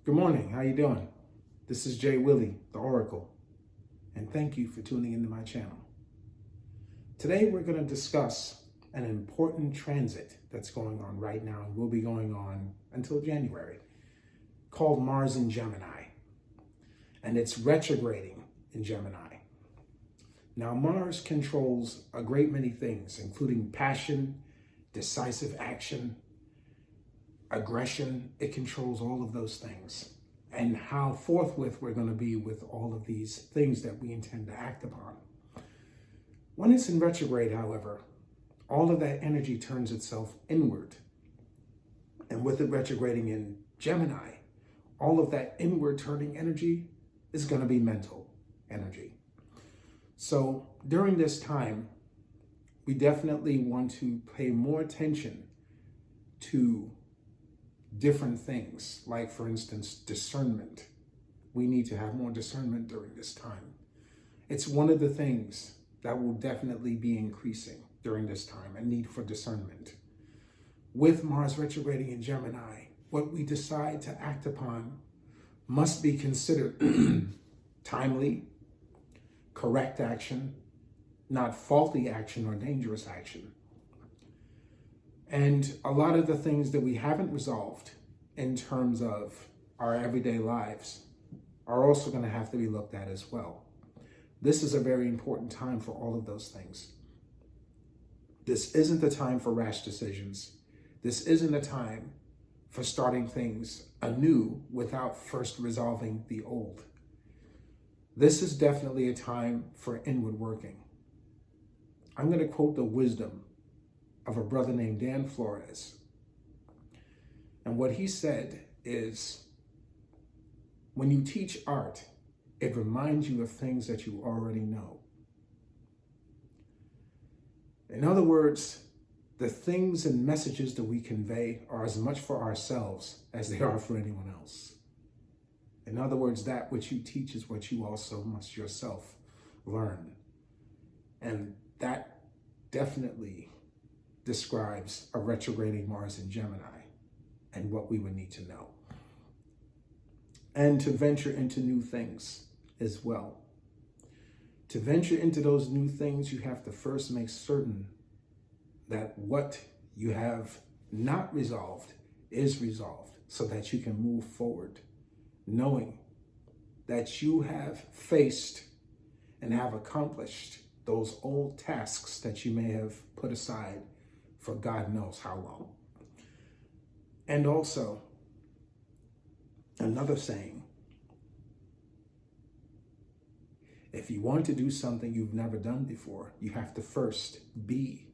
Good morning. How you doing? This is Jay Willie, the Oracle, and thank you for tuning into my channel. Today we're going to discuss an important transit that's going on right now and will be going on until January, called Mars in Gemini, and it's retrograding in Gemini. Now, Mars controls a great many things, including passion, decisive action, aggression. It controls all of those things, and how forthwith we're going to be with all of these things that we intend to act upon. When it's in retrograde, however, all of that energy turns itself inward. And with it retrograding in Gemini, all of that inward turning energy is going to be mental energy. So during this time, we definitely want to pay more attention to different things, like, for instance, discernment. We need to have more discernment during this time. It's one of the things that will definitely be increasing during this time, a need for discernment. With Mars retrograding in Gemini, what we decide to act upon must be considered timely, correct action, not faulty action or dangerous action. And a lot of the things that we haven't resolved in terms of our everyday lives are also going to have to be looked at as well. This is a very important time for all of those things. This isn't the time for rash decisions. This isn't a time for starting things anew without first resolving the old. This is definitely a time for inward working. I'm going to quote the wisdom of a brother named Dan Flores. And what he said is, when you teach art, it reminds you of things that you already know. In other words, the things and messages that we convey are as much for ourselves as they are for anyone else. In other words, that which you teach is what you also must yourself learn. And that definitely describes a retrograding Mars in Gemini and what we would need to know. And to venture into new things as well. To venture into those new things, you have to first make certain that what you have not resolved is resolved, so that you can move forward, knowing that you have faced and have accomplished those old tasks that you may have put aside for God knows how long. And also, another saying, if you want to do something you've never done before, you have to first be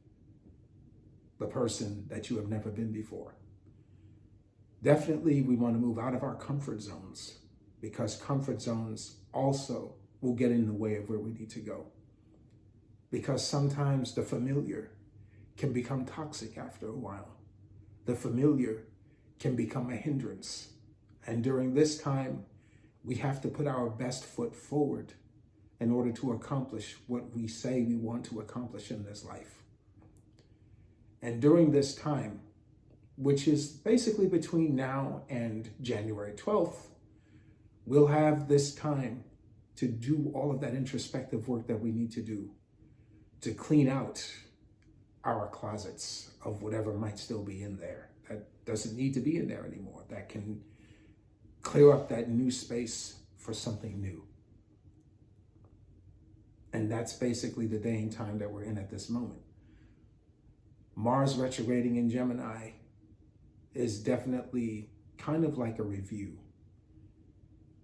the person that you have never been before. Definitely, we want to move out of our comfort zones, because comfort zones also will get in the way of where we need to go. Because sometimes the familiar can become toxic after a while. The familiar can become a hindrance. And during this time, we have to put our best foot forward in order to accomplish what we say we want to accomplish in this life. And during this time, which is basically between now and January 12th, we'll have this time to do all of that introspective work that we need to do to clean out our closets of whatever might still be in there that doesn't need to be in there anymore, that can clear up that new space for something new. And that's basically the day and time that we're in at this moment. Mars retrograding in Gemini is definitely kind of like a review.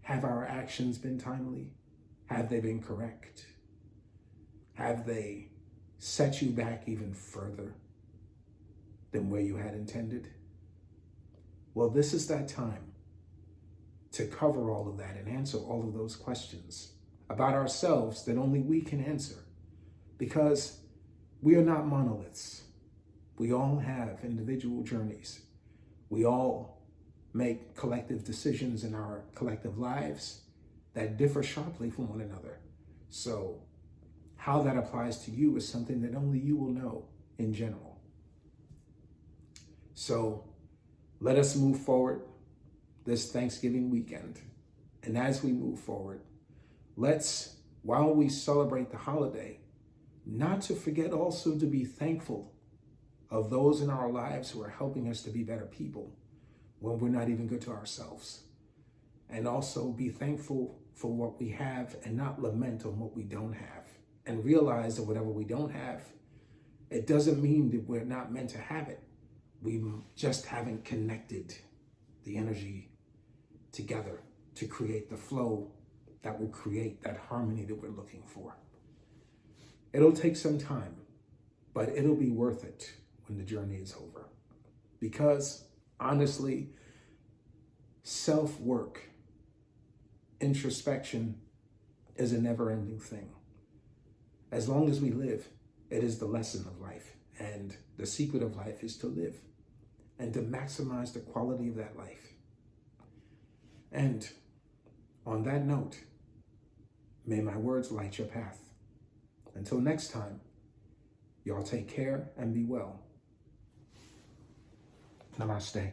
Have our actions been timely? Have they been correct? Have they set you back even further than where you had intended? Well, this is that time to cover all of that and answer all of those questions about ourselves that only we can answer, because we are not monoliths. We all have individual journeys. We all make collective decisions in our collective lives that differ sharply from one another. So how that applies to you is something that only you will know in general. So let us move forward. this Thanksgiving weekend. And as we move forward, let's, while we celebrate the holiday, not to forget also to be thankful of those in our lives who are helping us to be better people when we're not even good to ourselves. And also be thankful for what we have and not lament on what we don't have. And realize that whatever we don't have, it doesn't mean that we're not meant to have it. We just haven't connected the energy together to create the flow that will create that harmony that we're looking for. It'll take some time, but it'll be worth it when the journey is over. Because honestly, self-work, introspection is a never-ending thing. As long as we live, it is the lesson of life. And the secret of life is to live and to maximize the quality of that life. And on that note, may my words light your path. Until next time, y'all take care and be well. Namaste.